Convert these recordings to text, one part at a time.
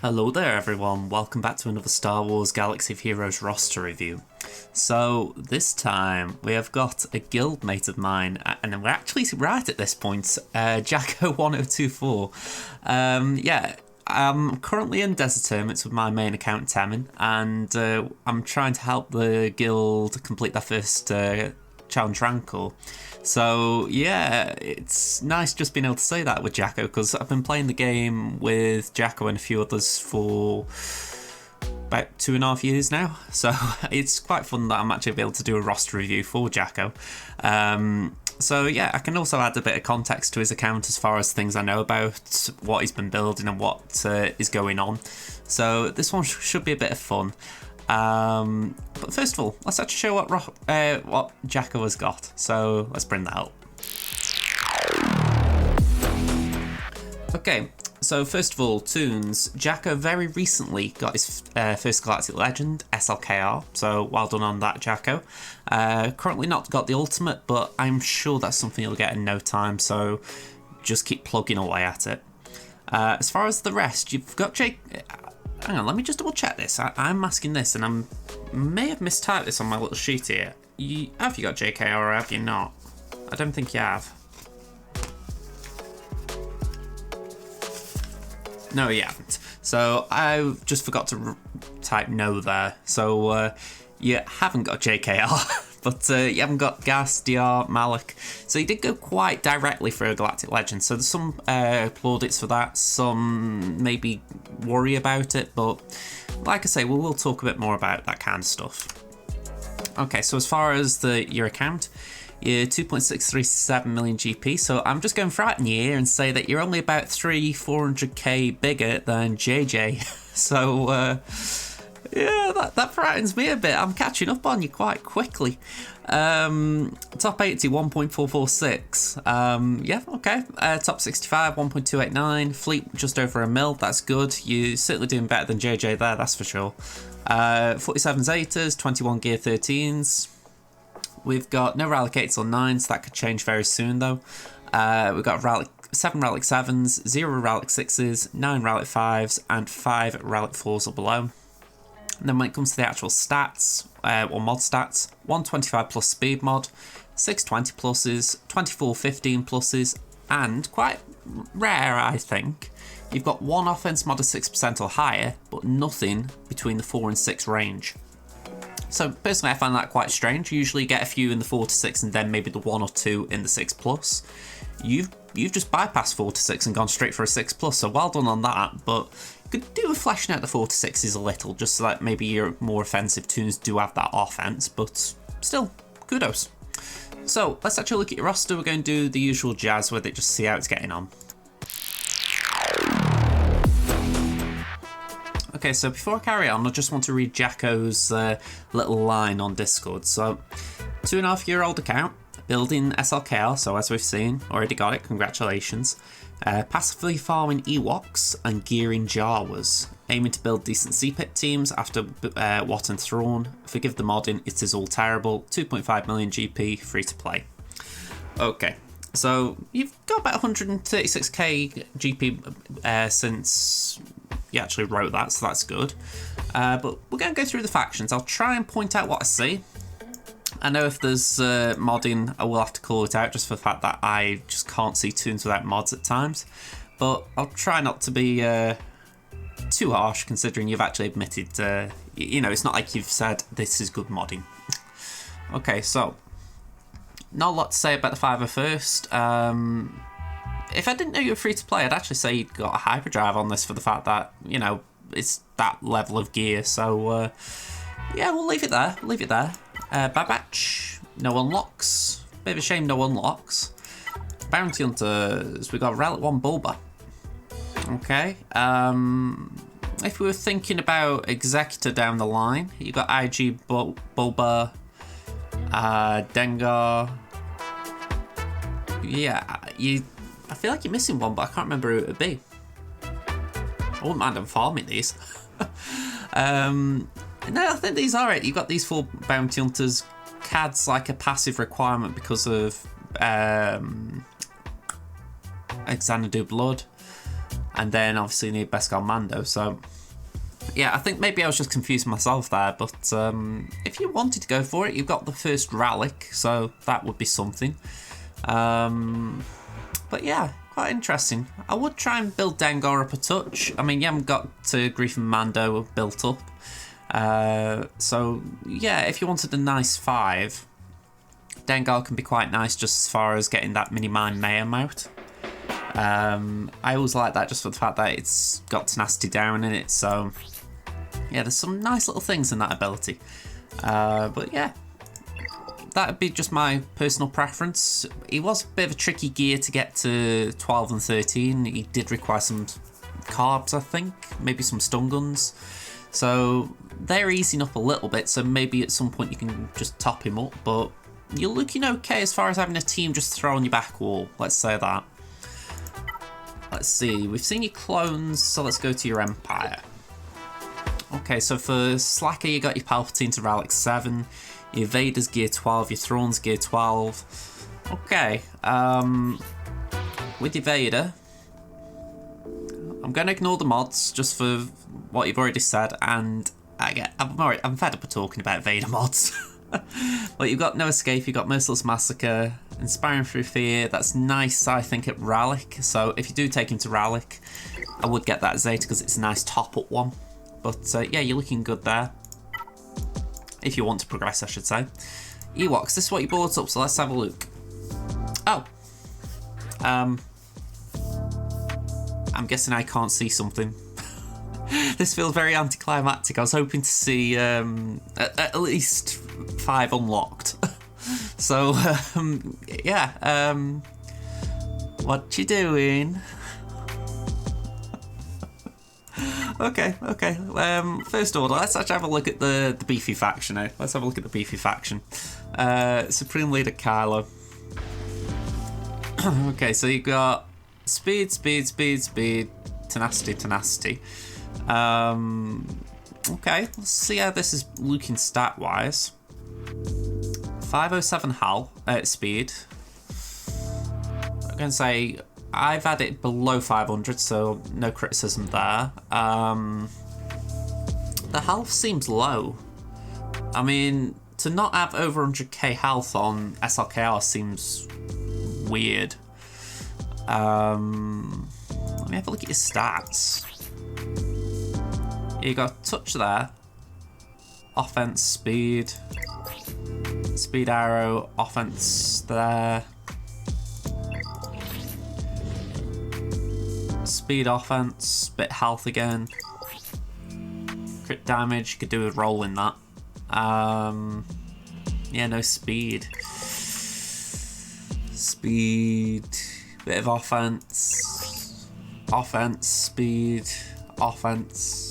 Hello there everyone, welcome back to another Star Wars Galaxy of Heroes roster review. So this time we have got a guildmate of mine, and we're actually right at this point, Jacko1024. I'm currently in desert tournaments with my main account Temin, and I'm trying to help the guild complete their first challenge rankle. So yeah, it's nice just being able to say that with Jacko, because I've been playing the game with Jacko and a few others for about 2.5 years now. So it's quite fun that I'm actually able to do a roster review for Jacko. So yeah, I can also add a bit of context to his account as far as things I know about what he's been building and what is going on. So this one should be a bit of fun. But first of all, let's actually show what Jacko has got. So let's bring that up. Okay, so first of all, tunes. Jacko very recently got his first Galactic Legend, SLKR, so well done on that, Jacko. Currently not got the ultimate, but I'm sure that's something you'll get in no time, so just keep plugging away at it. As far as the rest, you've got Jake... Hang on, let me just double check this. I'm masking this, and I may have mistyped this on my little sheet here. Have you got JK or have you not? I don't think you have. No, you haven't. So I just forgot to type no there. So you haven't got JKR. But you haven't got Gas, DR, Malik. So you did go quite directly for a Galactic Legend. So there's some plaudits for that, some maybe worry about it. But like I say, we will talk a bit more about that kind of stuff. Okay, so as far as your account, you're 2.637 million GP. So I'm just going to frighten you here and say that you're only about 400k bigger than JJ. So... yeah, that frightens me a bit. I'm catching up on you quite quickly. Top 80, 1.446. Yeah, okay. Top 65, 1.289. Fleet just over 1 mil. That's good. You're certainly doing better than JJ there, that's for sure. 47 Zetas, 21 Gear 13s. We've got no Relic 8s or 9s. That could change very soon, though. We've got 7 Relic 7s, 0 Relic 6s, 9 Relic 5s, and 5 Relic 4s or below. And then when it comes to the actual stats, or mod stats, 125 plus speed mod, 620 pluses, 24 15 pluses, and quite rare, I think, you've got one offense mod of 6% or higher, but nothing between the 4 and 6 range. So personally, I find that quite strange. You usually get a few in the 4 to 6 and then maybe the 1 or 2 in the 6 plus. You've just bypassed 4 to 6 and gone straight for a 6 plus, so well done on that, but could do with fleshing out the 4 to 6s a little, just so that maybe your more offensive tunes do have that offense, but still, kudos. So let's actually look at your roster. We're going to do the usual jazz with it, just see how it's getting on. Okay, so before I carry on, I just want to read Jacko's little line on Discord. So, 2.5-year-old account, building SLKR, so as we've seen, already got it, congratulations. Passively farming Ewoks and gearing Jawas, aiming to build decent C-Pit teams after Wat and Thrawn. Forgive the modding, it is all terrible. 2.5 million GP, free to play. Okay, so you've got about 136k GP since you actually wrote that, so that's good. But we're going to go through the factions. I'll try and point out what I see. I know if there's modding, I will have to call it out just for the fact that I just can't see tunes without mods at times. But I'll try not to be too harsh, considering you've actually admitted, you know, it's not like you've said this is good modding. Okay, so not a lot to say about the 5 first. If I didn't know you were free to play, I'd actually say you'd got a hyperdrive on this for the fact that, you know, it's that level of gear. So yeah, we'll leave it there. Leave it there. Bad Batch, no unlocks. Bit of a shame, no unlocks. Bounty Hunters, we got Relic 1 Bulba. Okay. If we were thinking about Executor down the line, you got IG Bulba, Dengar. Yeah, I feel like you're missing one, but I can't remember who it would be. I wouldn't mind them farming these. No, I think these are it. You've got these 4 Bounty Hunters. CAD's like a passive requirement because of Xanadu Blood. and then obviously you need Beskar Mando. So yeah, I think maybe I was just confusing myself there, but if you wanted to go for it, you've got the first Relic, so that would be something. But yeah, quite interesting. I would try and build Dengar up a touch. I mean, you haven't got to Grief and Mando built up. So yeah, if you wanted a nice 5, Dengar can be quite nice just as far as getting that mini-mine mayhem out. I always like that just for the fact that it's got Tenacity down in it, so yeah, there's some nice little things in that ability. But yeah, that would be just my personal preference. He was a bit of a tricky gear to get to 12 and 13. He did require some carbs, I think, maybe some stun guns. So they're easing up a little bit, so maybe at some point you can just top him up, but you're looking okay as far as having a team just throw on your back wall, let's say that. Let's see, we've seen your clones, so let's go to your Empire. Okay, so for Slacker you got your Palpatine to Relic 7, your Vader's gear 12, your Thrawn's gear 12. Okay, with your Vader, I'm going to ignore the mods just for what you've already said, and I'm fed up of talking about Vader mods. But you've got No Escape, you've got Merciless Massacre, Inspiring Through Fear. That's nice, I think, at Relic. So if you do take him to Relic, I would get that Zeta because it's a nice top-up one. But yeah, you're looking good there. If you want to progress, I should say. Ewoks, this is what you brought up, so let's have a look. Oh. I'm guessing I can't see something. This feels very anticlimactic. I was hoping to see at least 5 unlocked. So, yeah. What you doing? Okay. First order, let's actually have a look at the beefy faction now. Let's have a look at the beefy faction. Supreme Leader Kylo. Okay, so you got speed, tenacity. Okay, let's see how this is looking stat-wise. 507 HAL speed. I'm going to say I've had it below 500, so no criticism there. The health seems low. I mean, to not have over 100k health on SLKR seems weird. Let me have a look at your stats. You got touch there, offense, speed arrow, offense there, speed, offense, bit health again, crit damage. You could do a roll in that. Yeah, no speed, bit of offense, speed, offense.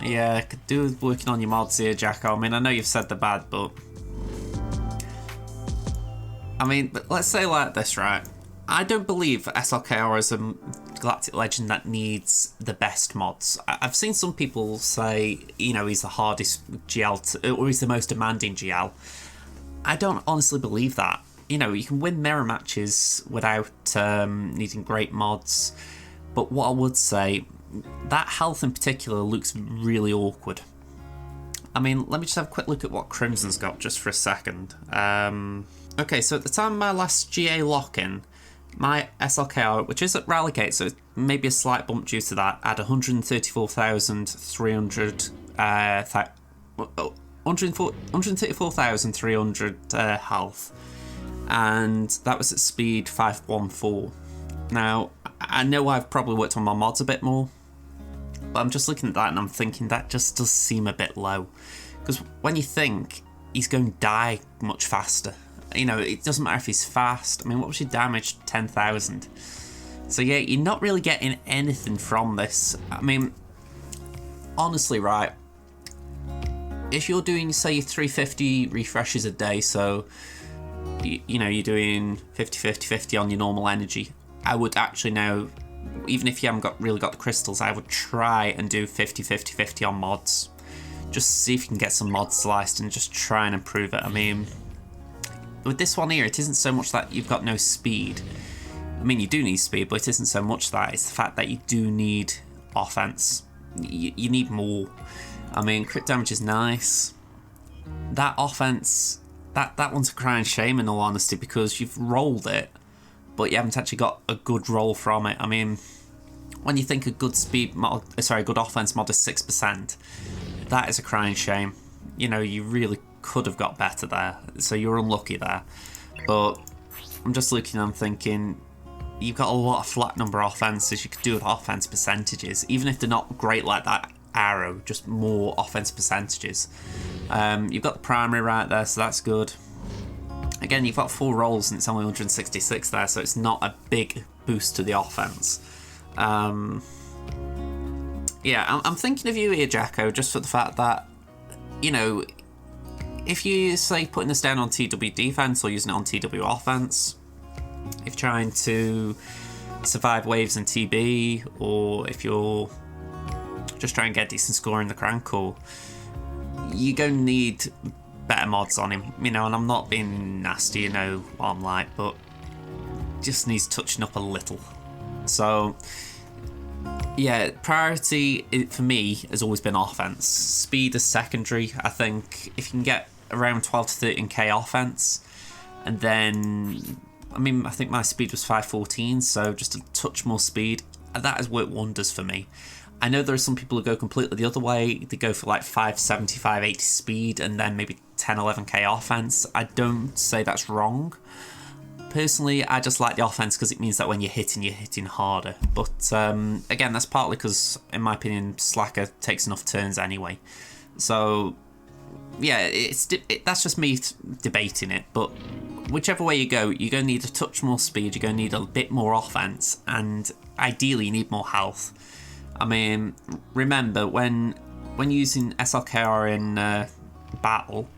Yeah, could do with working on your mods here, Jacko. I mean, I know you've said they're bad, but I mean, let's say like this, right? I don't believe SLKR is a Galactic Legend that needs the best mods. I've seen some people say, you know, he's the hardest GL, or he's the most demanding GL. I don't honestly believe that. You know, you can win mirror matches without needing great mods. But what I would say, that health in particular looks really awkward. I mean, let me just have a quick look at what Crimson's got just for a second. Okay, so at the time of my last GA lock-in, my SLKR, which is at Relegate, so maybe a slight bump due to that, had 134,300 health, and that was at speed 514. Now, I know I've probably worked on my mods a bit more, but I'm just looking at that and I'm thinking that just does seem a bit low. Because when you think he's going to die much faster, you know, it doesn't matter if he's fast. I mean, what was your damage? 10,000. So yeah, you're not really getting anything from this. I mean, honestly, right, if you're doing, say, your 350 refreshes a day, so, you know, you're doing 50 on your normal energy, I would actually now, even if you haven't really got the crystals, I would try and do 50 on mods. Just see if you can get some mods sliced and just try and improve it. I mean, with this one here, it isn't so much that you've got no speed. I mean, you do need speed, but it isn't so much that. It's the fact that you do need offense. You need more. I mean, crit damage is nice. That offense, that one's a crying shame in all honesty, because you've rolled it, but you haven't actually got a good roll from it. I mean, when you think a good good offense mod is 6%, that is a crying shame. You know, you really could have got better there, so you're unlucky there. But I'm just looking, I'm thinking, you've got a lot of flat number offenses you could do with offense percentages, even if they're not great like that arrow, just more offense percentages. You've got the primary right there, so that's good. Again, you've got 4 rolls and it's only 166 there, so it's not a big boost to the offense. Yeah, I'm thinking of you here, Jacko, just for the fact that, you know, if you say putting this down on TW defense or using it on TW offense, if you're trying to survive waves in TB, or if you're just trying to get a decent score in the Crankle, you're going to need better mods on him, you know, and I'm not being nasty, you know what I'm like, but just needs touching up a little. So, yeah, priority for me has always been offense. Speed is secondary. I think if you can get around 12 to 13k offense, and then, I mean, I think my speed was 514, so just a touch more speed, that has worked wonders for me. I know there are some people who go completely the other way. They go for like 570, 580 speed, and then maybe 10, 11k offense. I don't say that's wrong. Personally, I just like the offense because it means that when you're hitting harder. But again, that's partly because, in my opinion, Slacker takes enough turns anyway. So, yeah, that's just me debating it. But whichever way you go, you're going to need a touch more speed, you're going to need a bit more offense, and ideally you need more health. I mean, remember, when using SLKR in battle,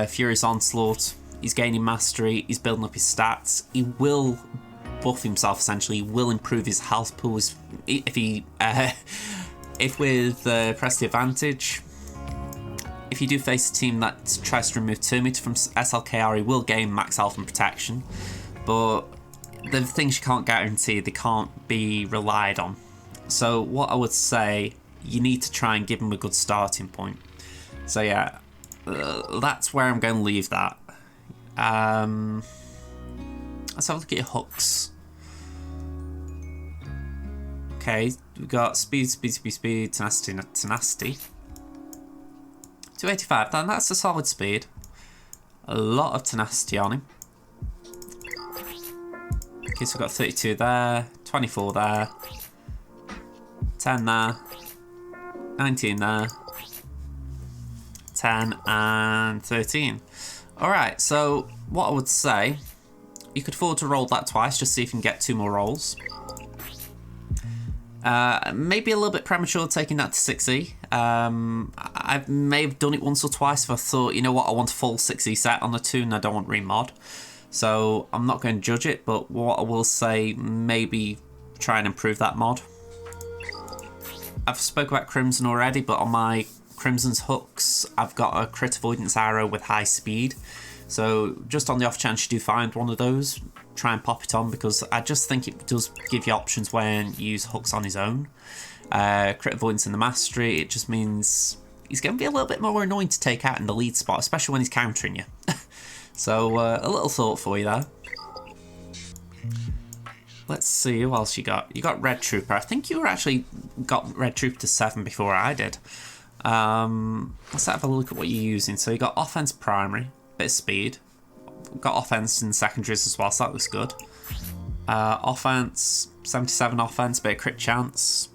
Fury's Onslaught, he's gaining mastery, he's building up his stats, he will buff himself essentially, he will improve his health pool if with press the advantage. If you do face a team that tries to remove Termite from SLKR, he will gain max health and protection, but the things you can't guarantee, they can't be relied on. So what I would say, you need to try and give him a good starting point. So yeah, that's where I'm going to leave that. Let's have a look at your hooks. Okay, we've got speed, tenacity. 285, then that's a solid speed. A lot of tenacity on him. Okay, so we've got 32 there, 24 there, 10 there, 19 there, 10 and 13. Alright, so what I would say, you could afford to roll that twice, just see if you can get 2 more rolls. Maybe a little bit premature taking that to 6E. I may have done it once or twice if I thought, you know what, I want a full 6E set on the 2 and I don't want remod. So I'm not going to judge it, but what I will say, maybe try and improve that mod. I've spoke about Crimson already, but on my Crimson's hooks, I've got a crit avoidance arrow with high speed. So just on the off chance you do find one of those, try and pop it on, because I just think it does give you options when you use hooks on his own. Crit avoidance in the mastery, it just means he's going to be a little bit more annoying to take out in the lead spot, especially when he's countering you. So a little thought for you there. Let's see, who else you got? You got Red Trooper. I think you actually got Red Trooper to 7 before I did. Let's have a look at what you're using. So you got offense primary, bit of speed. Got offense in secondaries as well, so that looks good. Offense, 77 offense, bit of crit chance.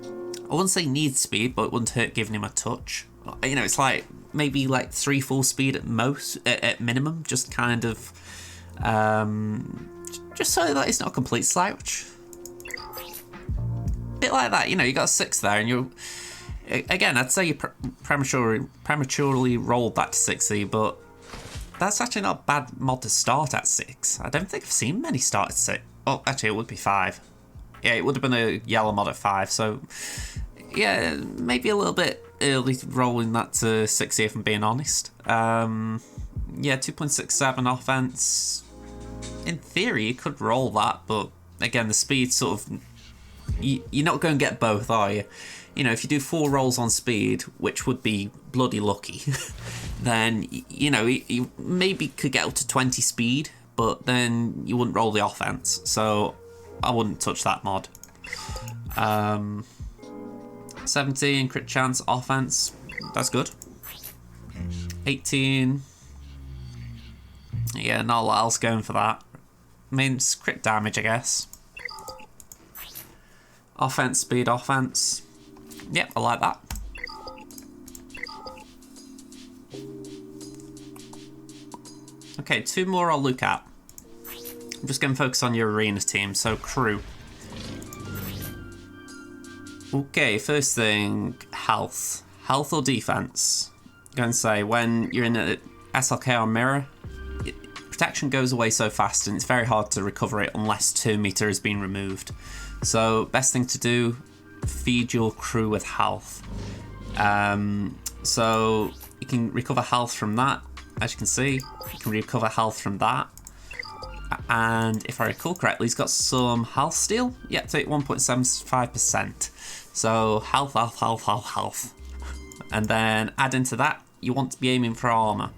I wouldn't say need speed, but it wouldn't hurt giving him a touch. You know, it's like maybe like 3-4 speed at most, at minimum, just kind of just so that it's not a complete slouch. Bit like that, you know, you got a 6 there, and you're again, I'd say you prematurely rolled that to 6E, but that's actually not a bad mod to start at 6. I don't think I've seen many start at 6. Oh, actually, it would be 5. Yeah, it would have been a yellow mod at 5, so yeah, maybe a little bit early rolling that to 6E if I'm being honest. Yeah, 2.67 offense. In theory, you could roll that, but again, the speed sort of... You're not going to get both, are you? You know, if you do 4 rolls on speed, which would be bloody lucky, then, you know, you maybe could get up to 20 speed, but then you wouldn't roll the offense. So I wouldn't touch that mod. 17 crit chance offense, that's good. 18, yeah, not a lot else going for that. I mean, it's crit damage, I guess. Offense, speed, offense. Yep, I like that. Okay, 2 more I'll look at. I'm just going to focus on your arena team, so crew. Okay, first thing, health. Health or defense? I'm going to say, when you're in a SLK or mirror, protection goes away so fast and it's very hard to recover it unless 2 meter has been removed. So, best thing to do, feed your crew with health. So, you can recover health from that, as you can see. You can recover health from that. And if I recall correctly, he's got some health steal. Yeah, take 1.75%. So, health, health, health, health, health. And then add into that, you want to be aiming for armor.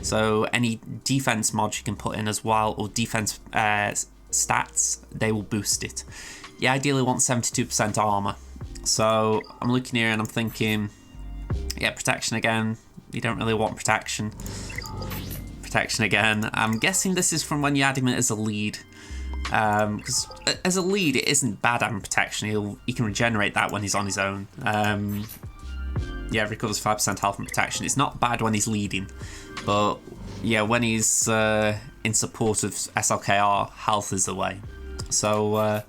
So, any defense mods you can put in as well, or defense stats, they will boost it. You ideally want 72% armor. So I'm looking here and I'm thinking, yeah, protection again. You don't really want protection. Protection again. I'm guessing this is from when you add him as a lead. Because as a lead, it isn't bad having protection. He can regenerate that when he's on his own. Yeah, recovers 5% health and protection. It's not bad when he's leading. But yeah, when he's in support of SLKR, health is the way. So...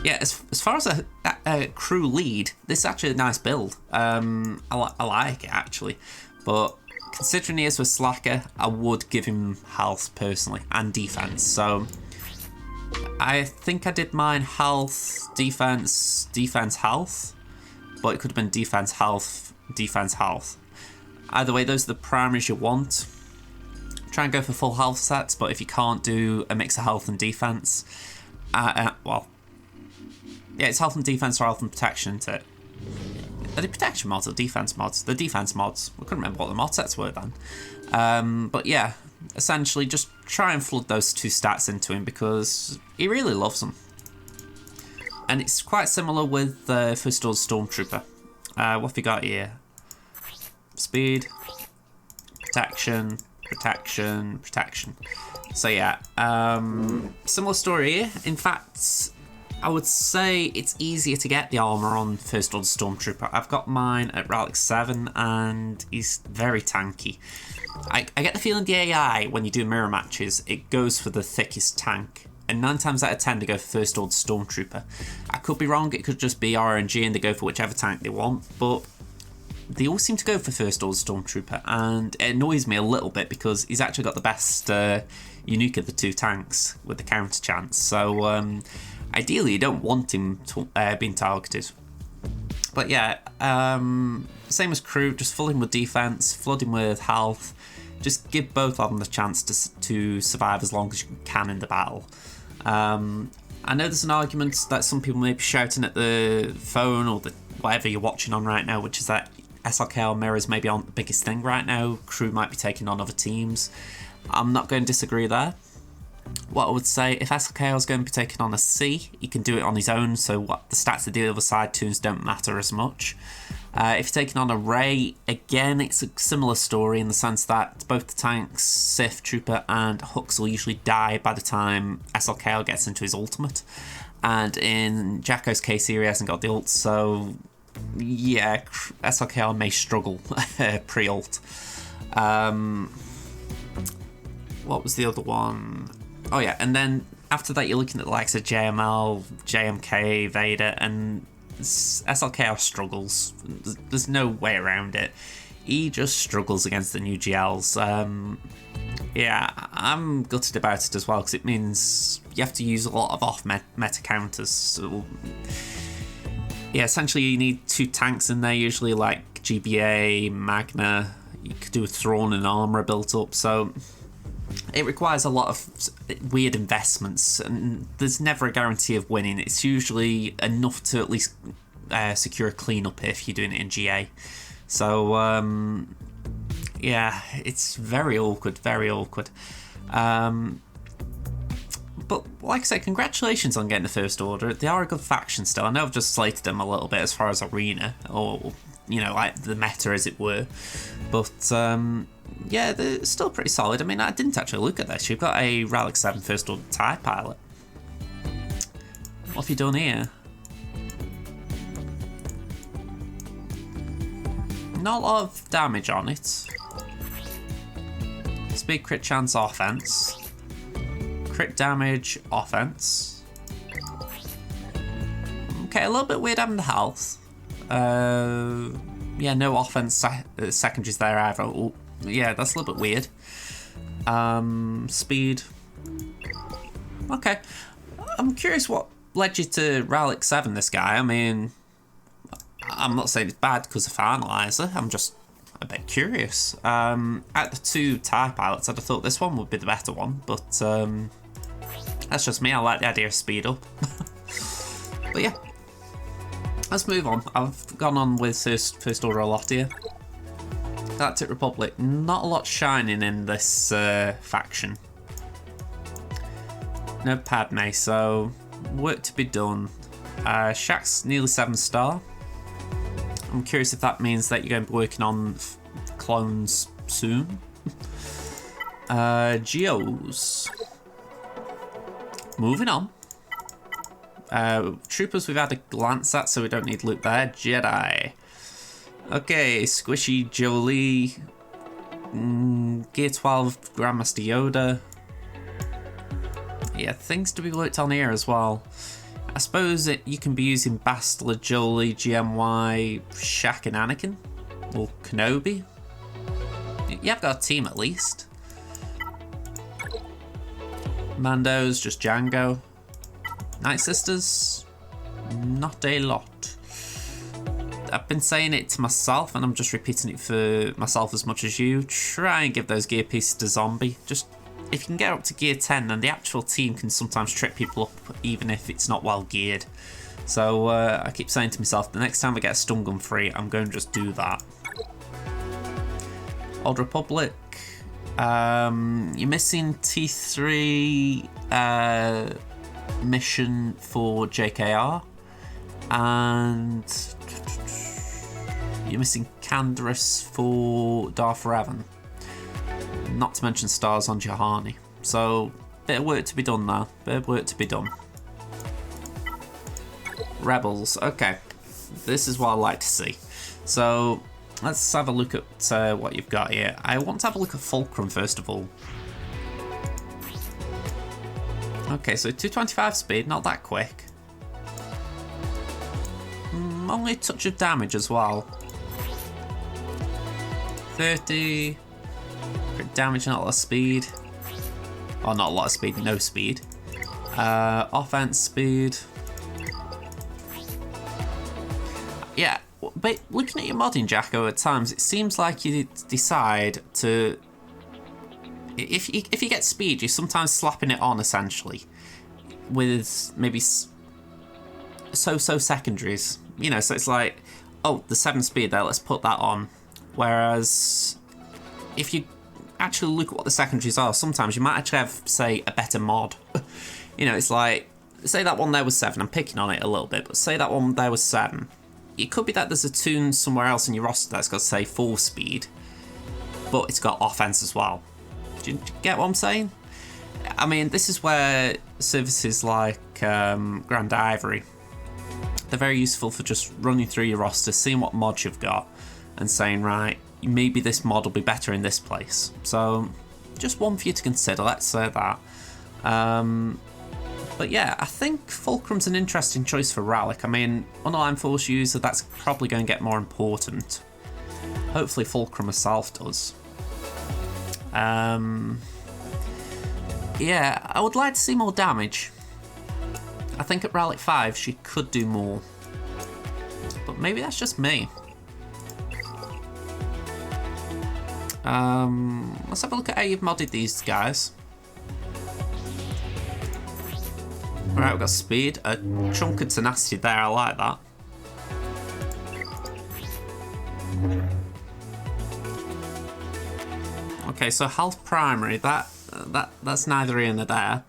yeah, as far as a crew lead, this is actually a nice build. I like it, actually. But considering he is with Slacker, I would give him health, personally, and defense. So, I think I did mine health, defense, defense, health. But it could have been defense, health, defense, health. Either way, those are the primaries you want. Try and go for full health sets, but if you can't do a mix of health and defense, well... yeah, it's health and defense or health and protection, isn't it? Are they protection mods or defense mods? The defense mods. I couldn't remember what the mod sets were then. But yeah, essentially just try and flood those 2 stats into him because he really loves them. And it's quite similar with First Order Stormtrooper. What have we got here? Speed, protection, protection, protection. So yeah, similar story here. In fact... I would say it's easier to get the armor on First Order Stormtrooper. I've got mine at Relic 7 and he's very tanky. I get the feeling the AI, when you do mirror matches, it goes for the thickest tank. And 9 times out of 10 they go for First Order Stormtrooper. I could be wrong, it could just be RNG and they go for whichever tank they want, but they all seem to go for First Order Stormtrooper, and it annoys me a little bit because he's actually got the best unique of the 2 tanks with the counter chance. So ideally, you don't want him being targeted. But yeah, same as crew, just flood him with defense, flood him with health. Just give both of them the chance to survive as long as you can in the battle. I know there's an argument that some people may be shouting at the phone or whatever you're watching on right now, which is that SLKL mirrors maybe aren't the biggest thing right now. Crew might be taking on other teams. I'm not going to disagree there. What I would say, if SLKL is going to be taking on a C, he can do it on his own, so what the stats of the other side tunes don't matter as much. If you're taking on a Ray, again, it's a similar story in the sense that both the tanks, Sith, Trooper, and Hux will usually die by the time SLKL gets into his ultimate. And in Jacko's case here, he hasn't got the ult, so yeah, SLKL may struggle pre-ult. What was the other one? Oh yeah, and then after that you're looking at the likes of JML, JMK, Vader, and SLKL struggles. There's no way around it. He just struggles against the new GLs. Yeah, I'm gutted about it as well, because it means you have to use a lot of off-meta counters. So, yeah, essentially you need 2 tanks in there, usually like GBA, Magna. You could do a Thrawn and Armor built up, so it requires a lot of weird investments, and there's never a guarantee of winning. It's usually enough to at least secure a cleanup if you're doing it in GA. So, yeah, it's very awkward, very awkward. But like I said, congratulations on getting the First Order. They are a good faction still. I know I've just slated them a little bit as far as arena, or, you know, like the meta as it were. But, yeah, they're still pretty solid. I mean, I didn't actually look at this. You've got a Relic 7 First Order TIE pilot. What have you done here? Not a lot of damage on it. Speed, crit chance, offense. Crit damage, offense. Okay, a little bit weird having the health. Yeah, no offense secondaries there either. Ooh, yeah, that's a little bit weird. Speed. Okay. I'm curious what led you to Relic 7, this guy. I mean, I'm not saying it's bad because of Finalizer. I'm just a bit curious. At the two TIE pilots, I'd have thought this one would be the better one, but that's just me. I like the idea of speed up. But yeah, let's move on. I've gone on with First Order a lot here. Galactic Republic, not a lot shining in this faction. No Padme, so work to be done. Shaq's nearly 7-star. I'm curious if that means that you're going to be working on clones soon. Geos. Moving on. Troopers we've had a glance at, so we don't need loot there. Jedi. Okay, Squishy Jolie. Gear 12 Grandmaster Yoda. Yeah, things to be worked on here as well. I suppose you can be using Bastila, Jolie, GMY, Shaq and Anakin. Or Kenobi. You have got a team at least. Mando's just Django. Night Sisters, not a lot. I've been saying it to myself and I'm just repeating it for myself as much as you. Try and give those gear pieces to Zombie. Just, if you can get up to gear 10, then the actual team can sometimes trip people up even if it's not well geared. So I keep saying to myself, the next time I get a stun gun free, I'm going to just do that. Old Republic. You're missing T3 mission for JKR, and you're missing Canderous for Darth Revan. Not to mention stars on Jahani. So, bit of work to be done there. Bit of work to be done. Rebels. Okay, this is what I like to see. So, let's have a look at what you've got here. I want to have a look at Fulcrum first of all. Okay, so 225 speed, not that quick. Only a touch of damage as well. 30. Damage, not a lot of speed. Oh, not a lot of speed, no speed. Offense speed. Yeah. But looking at your modding, Jacko, at times it seems like you decide to, if you get speed, you're sometimes slapping it on essentially with maybe so secondaries, you know. So it's like, oh, the 7 speed there, let's put that on. Whereas if you actually look at what the secondaries are, sometimes you might actually have, say, a better mod. You know, it's like, say that one there was 7. I'm picking on it a little bit, but say that one there was 7. It could be that there's a tune somewhere else in your roster that's got, say, 4 speed, but it's got offense as well. Do you get what I'm saying? I mean, this is where services like Grand Ivory, they're very useful for just running through your roster, seeing what mods you've got, and saying, right, maybe this mod will be better in this place. So, just one for you to consider, let's say that. But yeah, I think Fulcrum's an interesting choice for Relic. I mean, unaligned force user, that's probably going to get more important. Hopefully Fulcrum herself does. Yeah, I would like to see more damage. I think at Relic 5 she could do more. But maybe that's just me. Let's have a look at how you've modded these guys. Right, we've got speed. A chunk of tenacity there, I like that. Okay, so health primary, that's neither here nor there.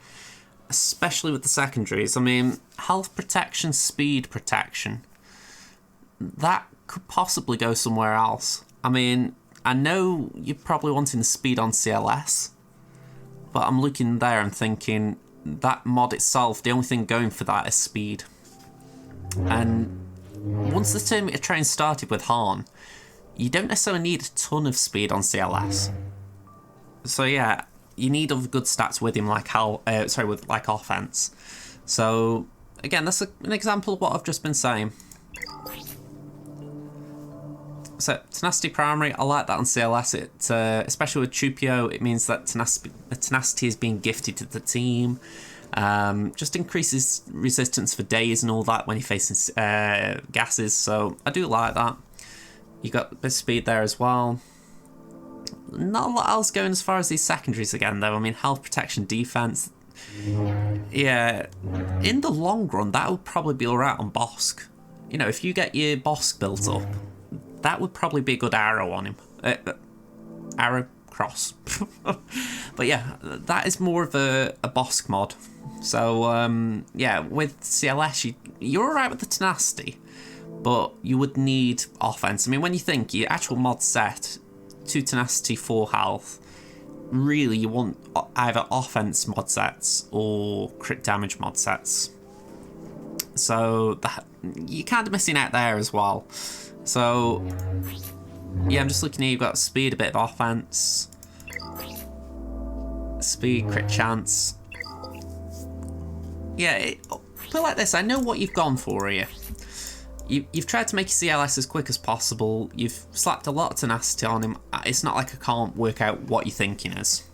Especially with the secondaries. I mean, health protection, speed protection. That could possibly go somewhere else. I mean, I know you're probably wanting the speed on CLS, but I'm looking there and thinking that mod itself, the only thing going for that is speed. And once the Terminator train started with Han, you don't necessarily need a ton of speed on CLS. So yeah, you need other good stats with him, like like offense. So again, that's an example of what I've just been saying. So tenacity primary, I like that on CLS. It especially with Chupio, it means that tenacity is being gifted to the team. Just increases resistance for days and all that when you're facing gases. So I do like that. You got a bit of speed there as well. Not a lot else going as far as these secondaries again, though. I mean, health protection, defense. Yeah, in the long run, that would probably be alright on Bosk. You know, if you get your Bosk built up, that would probably be a good arrow on him. Arrow cross. But yeah, that is more of a Bosk mod. So, yeah, with CLS, you're alright with the tenacity, but you would need offense. I mean, when you think your actual mod set, 2 tenacity, 4 health, really you want either offense mod sets or crit damage mod sets. So you're kind of missing out there as well. So yeah, I'm just looking here. You've got speed, a bit of offense, speed, crit chance. Yeah, put it like this. I know what you've gone for here. You've tried to make your CLS as quick as possible. You've slapped a lot of tenacity on him. It's not like I can't work out what your thinking is.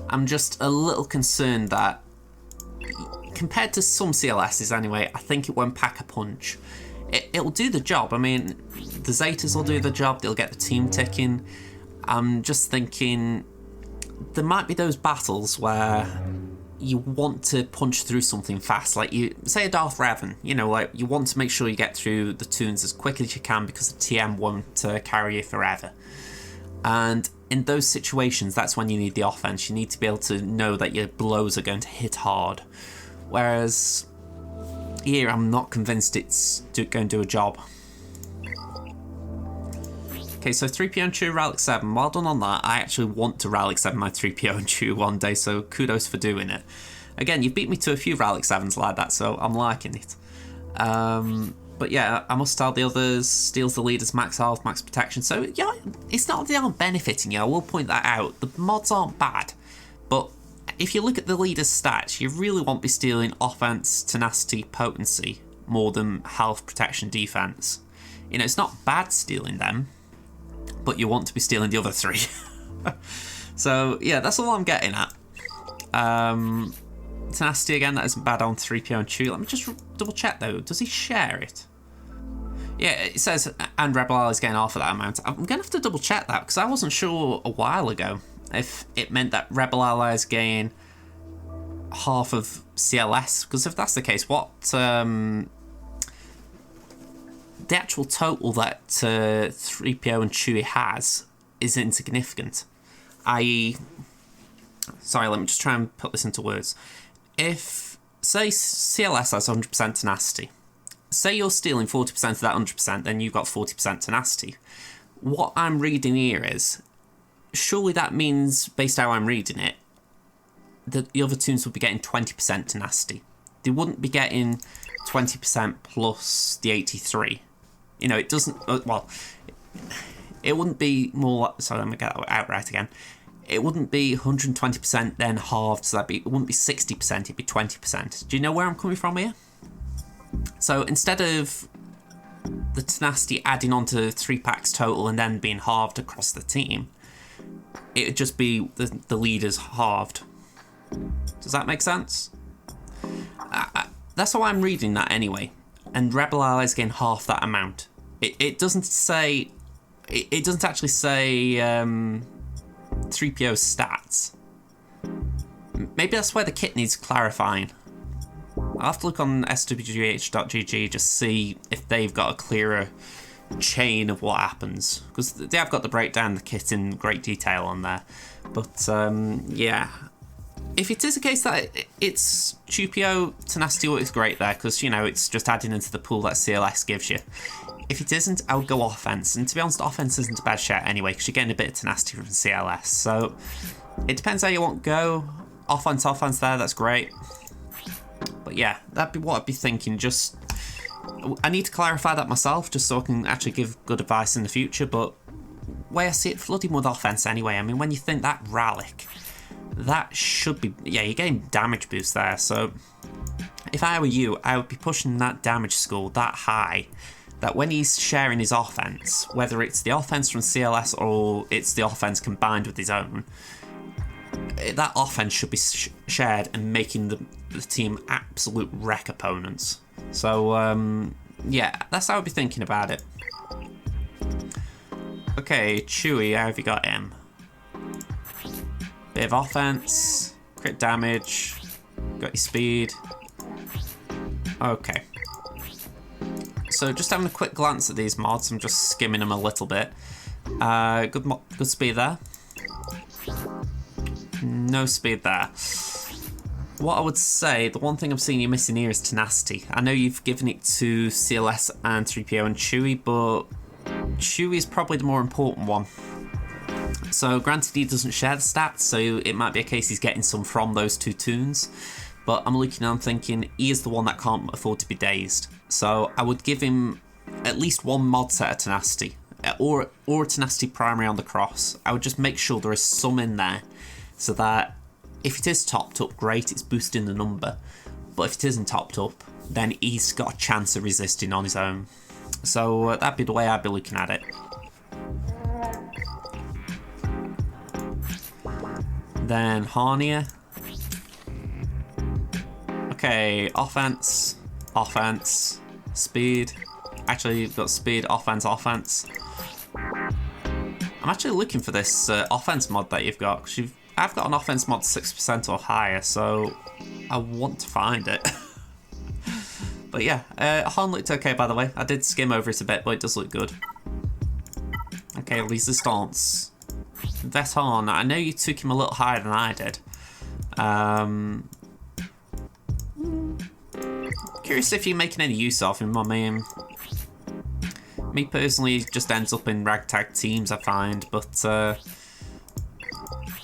I'm just a little concerned that, compared to some CLSs anyway, I think it won't pack a punch. It'll do the job. I mean, the Zetas will do the job. They'll get the team ticking. I'm just thinking there might be those battles where you want to punch through something fast, like you say a Darth Revan, you know, like you want to make sure you get through the tunes as quick as you can because the TM won't carry you forever. And in those situations, that's when you need the offense. You need to be able to know that your blows are going to hit hard. Whereas here, I'm not convinced it's going to do a job. Okay, so 3PO and Chewie Relic 7, well done on that. I actually want to Relic 7 my 3PO and Chewie one day, so kudos for doing it. Again, you've beat me to a few Relic 7s like that, so I'm liking it. But yeah, I must tell the others, steals the leaders, max health, max protection. So yeah, it's not that they aren't benefiting you, I will point that out. The mods aren't bad, but if you look at the leader's stats, you really won't be stealing offense, tenacity, potency, more than health, protection, defense. You know, it's not bad stealing them, but you want to be stealing the other 3. So yeah, that's all I'm getting at. Tenacity again, that isn't bad on 3PO and Chewie. Let me just double check though. Does he share it? Yeah, it says, and Rebel Allies getting half of that amount. I'm going to have to double check that because I wasn't sure a while ago if it meant that Rebel Allies gain half of CLS. Because if that's the case, what the actual total that 3PO and Chewie has is insignificant. I.e., sorry, let me just try and put this into words. If, say, CLS has 100% tenacity, say you're stealing 40% of that 100%, then you've got 40% tenacity. What I'm reading here is, surely that means, based on how I'm reading it, that the other tunes would be getting 20% tenacity. They wouldn't be getting 20% plus the 83. You know, it doesn't, well, it wouldn't be more, sorry, let me get that out right again. It wouldn't be 120% then halved, so it wouldn't be 60%, it'd be 20%. Do you know where I'm coming from here? So instead of the tenacity adding on to 3 packs total and then being halved across the team, it would just be the leaders halved. Does that make sense? That's how I'm reading that anyway. And Rebel Allies gain half that amount. It doesn't say... It doesn't actually say 3PO's stats. Maybe that's where the kit needs clarifying. I'll have to look on SWGOH.gg, just see if they've got a clearer chain of what happens, because they have got the breakdown of the kit in great detail on there. But yeah, if it is the case that it's Chupio, Tenacity works great there, because, you know, it's just adding into the pool that CLS gives you. If it isn't, I would go offense, and to be honest, offense isn't a bad shout anyway, because you're getting a bit of Tenacity from CLS, so it depends how you want to go. Offense there, that's great. But yeah, that'd be what I'd be thinking. Just, I need to clarify that myself, just so I can actually give good advice in the future, but the way I see it, flooding with offense anyway. I mean, when you think that Relic, that should be, yeah, you're getting damage boost there, so if I were you, I would be pushing that damage score that high, that when he's sharing his offense, whether it's the offense from CLS or it's the offense combined with his own, that offense should be shared and making the team absolute wreck opponents. So, yeah, that's how I'd be thinking about it. Okay, Chewie, how have you got him? Bit of offense, crit damage, got your speed. Okay. So just having a quick glance at these mods, I'm just skimming them a little bit. Good speed there. No speed there. What I would say, the one thing I'm seeing you missing here is Tenacity. I know you've given it to CLS and 3PO and Chewie, but Chewie is probably the more important one. So granted he doesn't share the stats, so it might be a case he's getting some from those two toons. But I'm looking and I'm thinking he is the one that can't afford to be dazed. So I would give him at least one mod set of Tenacity, or Tenacity primary on the cross. I would just make sure there is some in there, so that if it is topped up, great, it's boosting the number. But if it isn't topped up, then he's got a chance of resisting on his own. So that'd be the way I'd be looking at it. Then Harnier. Okay, offense, speed. Actually, you've got speed, offense. I'm actually looking for this offense mod that you've got, because I've got an offense mod 6% or higher, so I want to find it. But yeah, Han looked okay, by the way. I did skim over it a bit, but it does look good. Okay, Resistance. Vet Han, I know you took him a little higher than I did. Curious if you're making any use of him. I mean, me personally, he just ends up in ragtag teams, I find, but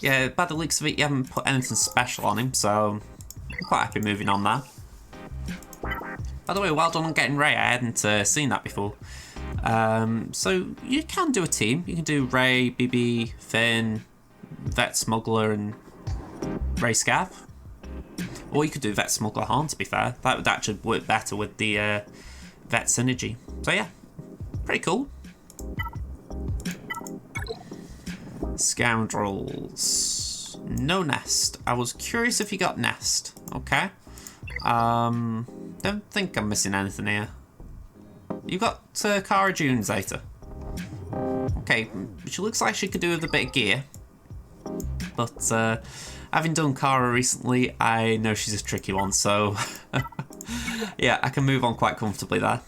yeah, by the looks of it, you haven't put anything special on him, so I'm quite happy moving on there. By the way, well done on getting Rey. I hadn't seen that before. So you can do a team. You can do Rey, BB, Finn, Vet Smuggler, and Rey Scav. Or you could do Vet Smuggler Han, to be fair. That would actually work better with the Vet synergy. So yeah, pretty cool. Scoundrels. No Nest. I was curious if you got Nest. Okay. Don't think I'm missing anything here. You got Cara June Zeta. Okay, she looks like she could do with a bit of gear. But having done Cara recently, I know she's a tricky one, so yeah, I can move on quite comfortably there.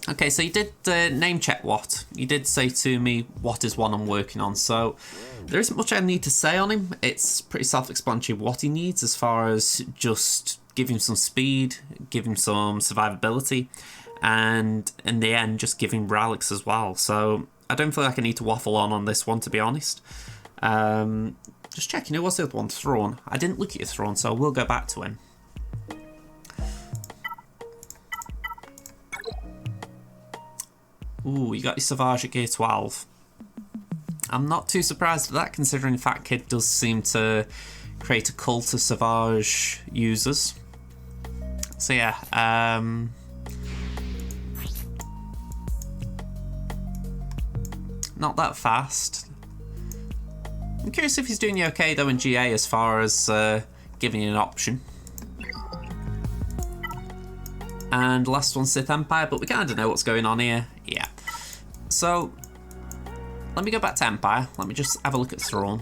Okay, so you did name check Wat. You did say to me what is one I'm working on, so there isn't much I need to say on him. It's pretty self-explanatory what he needs, as far as just give him some speed, give him some survivability, and in the end just give him relics as well. So I don't feel like I need to waffle on this one, to be honest. Just checking, who was the other one? Thrawn. I didn't look at your Thrawn, so we'll go back to him. Ooh, you got your Savage at gear 12. I'm not too surprised at that, considering Fat Kid does seem to create a cult of Savage users. So yeah, not that fast. I'm curious if he's doing you okay though in GA, as far as giving you an option. And last one, Sith Empire, but we kind of know what's going on here. Yeah. So, let me go back to Empire. Let me just have a look at Thrawn.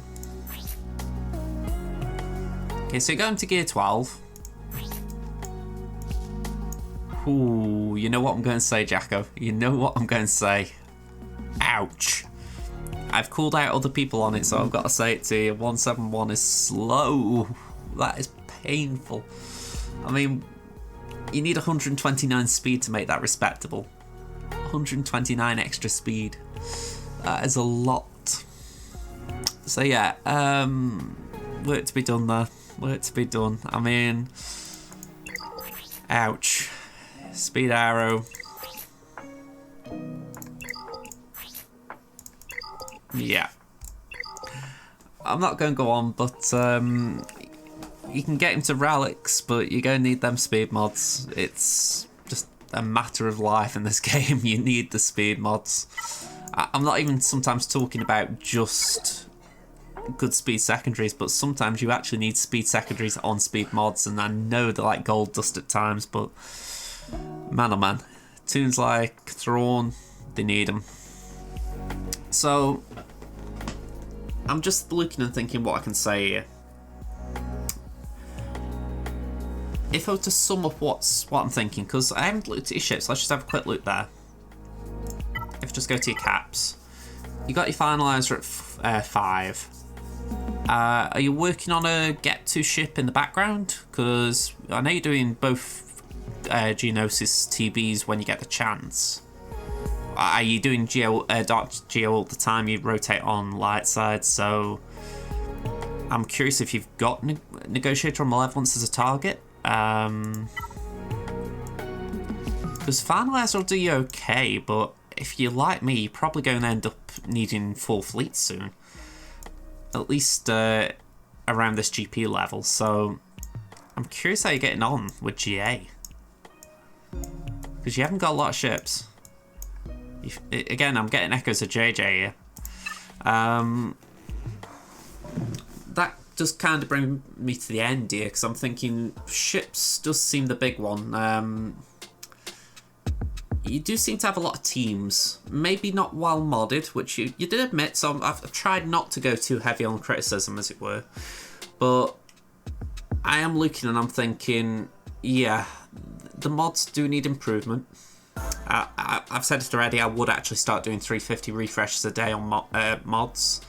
Okay, so you're going to gear 12. Ooh, you know what I'm going to say, Jacko? You know what I'm going to say? Ouch. I've called out other people on it, so I've got to say it to you. 171 is slow. That is painful. I mean, you need 129 speed to make that respectable. 129 extra speed. That is a lot. So yeah, work to be done there. Work to be done. I mean, ouch. Speed arrow. Yeah. I'm not going to go on, but you can get him to relics, but you're going to need them speed mods. It's just a matter of life in this game. You need the speed mods. I'm not even sometimes talking about just good speed secondaries, but sometimes you actually need speed secondaries on speed mods, and I know they're like gold dust at times, but man oh man. Tunes like Thrawn, they need them. So I'm just looking and thinking what I can say here. If I were to sum up what I'm thinking, because I haven't looked at your ships, let's just have a quick look there. If you just go to your caps, you got your finalizer at 5. Are you working on a get to ship in the background? Because I know you're doing both Geonosis TBs when you get the chance. Are you doing Dark Geo all the time? You rotate on light side, so I'm curious if you've got Negotiator or Malevolence as a target. Because Finalizer will do you okay, but if you're like me, you're probably going to end up needing 4 fleets soon. At least around this GP level, so I'm curious how you're getting on with GA. Because you haven't got a lot of ships. Again, I'm getting echoes of JJ here. That does kind of bring me to the end here, because I'm thinking ships does seem the big one. You do seem to have a lot of teams. Maybe not well modded, which you did admit, so I've tried not to go too heavy on criticism, as it were. But I am looking and I'm thinking, yeah, the mods do need improvement. I've said it already, I would actually start doing 350 refreshes a day on mods.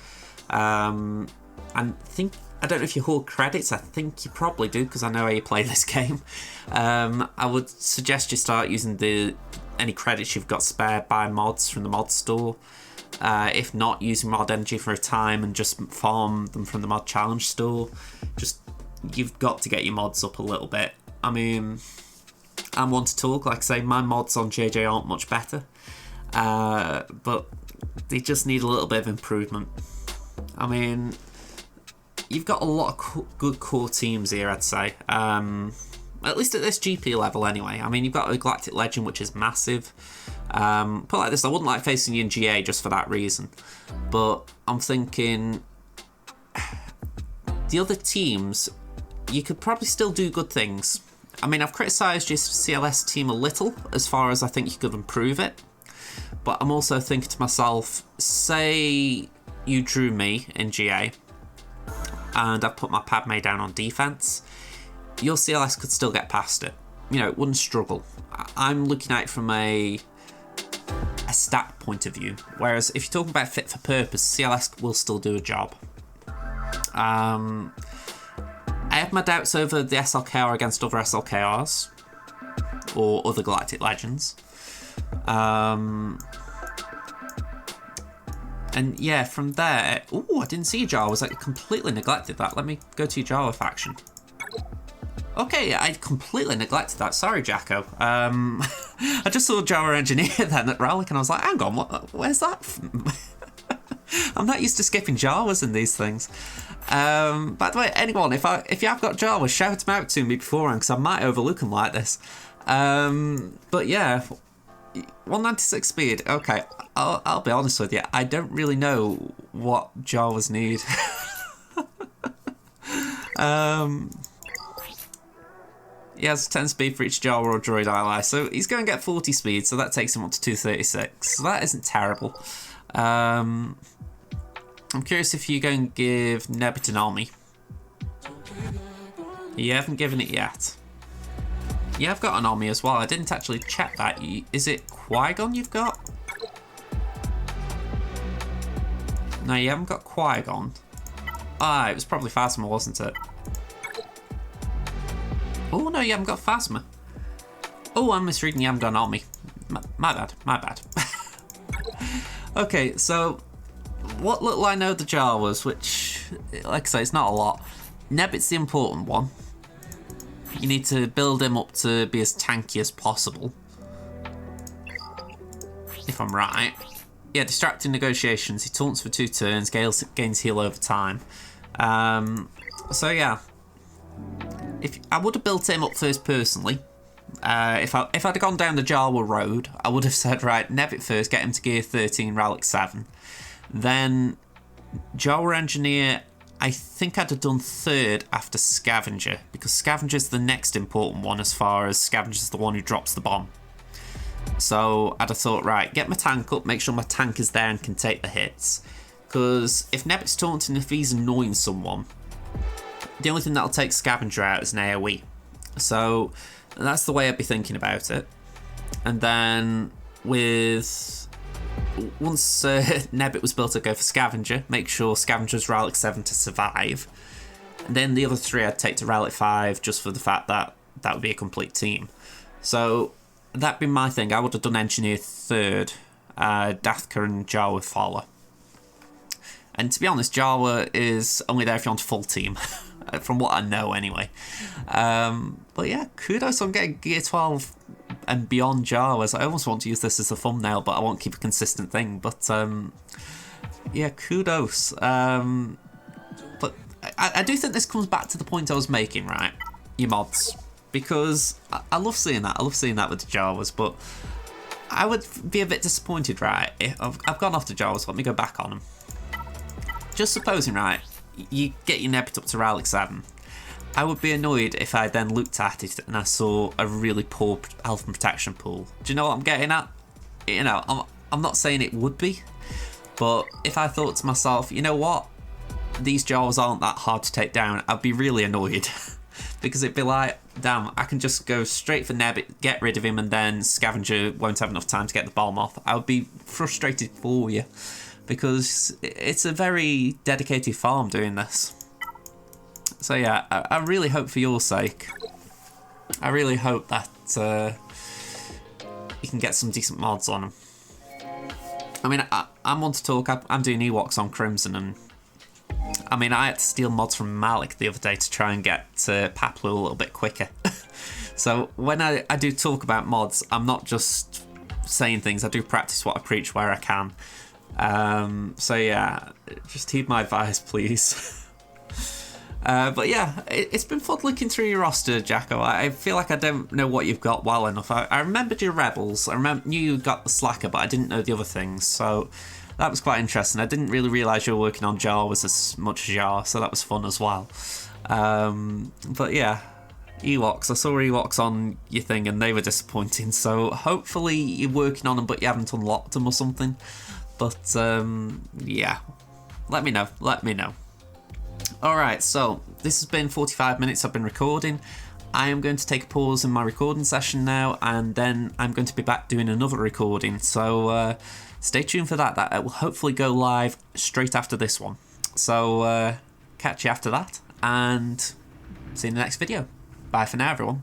And I don't know if you hold credits, I think you probably do, because I know how you play this game. I would suggest you start using any credits you've got spare, buy mods from the mod store. If not, using mod energy for a time and just farm them from the mod challenge store. You've got to get your mods up a little bit. I mean, I'm one to talk, like I say, my mods on JJ aren't much better, but they just need a little bit of improvement. I mean, you've got a lot of good core teams here, I'd say, at least at this GP level anyway. I mean, you've got a Galactic Legend, which is massive. Put it like this, I wouldn't like facing you in GA just for that reason, but I'm thinking the other teams, you could probably still do good things. I mean, I've criticised your CLS team a little, as far as I think you could improve it. But I'm also thinking to myself, say you drew me in GA, and I've put my Padme down on defence, your CLS could still get past it. You know, it wouldn't struggle. I'm looking at it from a stat point of view. Whereas if you're talking about fit for purpose, CLS will still do a job. I have my doubts over the SLKR against other SLKRs or other Galactic Legends. And yeah, from there... Ooh, I didn't see Jawa. I completely neglected that. Let me go to your Jawa faction. Okay, I completely neglected that. Sorry, Jacko. I just saw Jawa Engineer then at Relic and I was like, hang on, where's that from? I'm not used to skipping Jawas in these things. By the way, anyone, if you have got Jawas, shout them out to me beforehand, because I might overlook them like this. But yeah, 196 speed. Okay, I'll be honest with you. I don't really know what Jawas need. He has 10 speed for each Jawa or droid ally, so he's going to get 40 speed, so that takes him up to 236. So that isn't terrible. I'm curious if you're going to give Nebit an army. You haven't given it yet. Yeah, I've got an army as well. I didn't actually check that. Is it Qui-Gon you've got? No, you haven't got Qui-Gon. Ah, it was probably Phasma, wasn't it? Oh, no, you haven't got Phasma. Oh, I'm misreading. You haven't got an army. My bad. My bad. Okay, so what little I know of the Jawas, which, like I say, it's not a lot. Nebit's the important one. You need to build him up to be as tanky as possible. If I'm right. Yeah, distracting negotiations. He taunts for 2 turns, gains heal over time. So yeah. If I would have built him up first personally. If I'd have gone down the Jawa road, I would have said, right, Nebit first, get him to gear 13, Relic 7. Then Jawa Engineer, I think I'd have done 3rd after Scavenger, because Scavenger's the next important one as far as Scavenger's the one who drops the bomb. So I'd have thought, right, get my tank up, make sure my tank is there and can take the hits. Because if Nebit's taunting, if he's annoying someone, the only thing that'll take Scavenger out is an AoE. So that's the way I'd be thinking about it. And then once Nebit was built, I'd go for Scavenger, make sure Scavenger's Relic 7 to survive. And then the other 3 I'd take to Relic 5 just for the fact that that would be a complete team. So that'd be my thing. I would have done Engineer 3rd, Dathka and Jawa follow. And to be honest, Jawa is only there if you want a full team. From what I know anyway. But yeah, kudos on getting Gear 12 and beyond Jawas. I almost want to use this as a thumbnail, but I won't keep a consistent thing. But yeah, kudos. But I do think this comes back to the point I was making, right? Your mods. Because I love seeing that. I love seeing that with the Jawas, but I would be a bit disappointed, right? I've gone off the Jawas, let me go back on them. Just supposing, right, you get your Nebit up to Relic 7. I would be annoyed if I then looked at it and I saw a really poor health and protection pool. Do you know what I'm getting at? You know, I'm not saying it would be, but if I thought to myself, you know what, these Jaws aren't that hard to take down, I'd be really annoyed. Because it'd be like, damn, I can just go straight for Nebit, get rid of him, and then Scavenger won't have enough time to get the bomb off. I would be frustrated for you. Because it's a very dedicated farm doing this. So yeah, I really hope for your sake. I really hope that you can get some decent mods on them. I mean, I'm one to talk. I'm doing Ewoks on Crimson, and I mean, I had to steal mods from Malik the other day to try and get Paplu a little bit quicker. So when I do talk about mods, I'm not just saying things. I do practice what I preach where I can. So yeah, just heed my advice, please. But yeah, it's been fun looking through your roster, Jacko. I feel like I don't know what you've got well enough. I remembered your Rebels. Knew you got the Slacker, but I didn't know the other things. So that was quite interesting. I didn't really realise you were working on Jawas as much as Jar, so that was fun as well. But yeah, Ewoks. I saw Ewoks on your thing and they were disappointing. So hopefully you're working on them, but you haven't unlocked them or something. But yeah, let me know. Alright, so this has been 45 minutes I've been recording. I am going to take a pause in my recording session now, and then I'm going to be back doing another recording. So stay tuned for that. That will hopefully go live straight after this one. So catch you after that, and see you in the next video. Bye for now, everyone.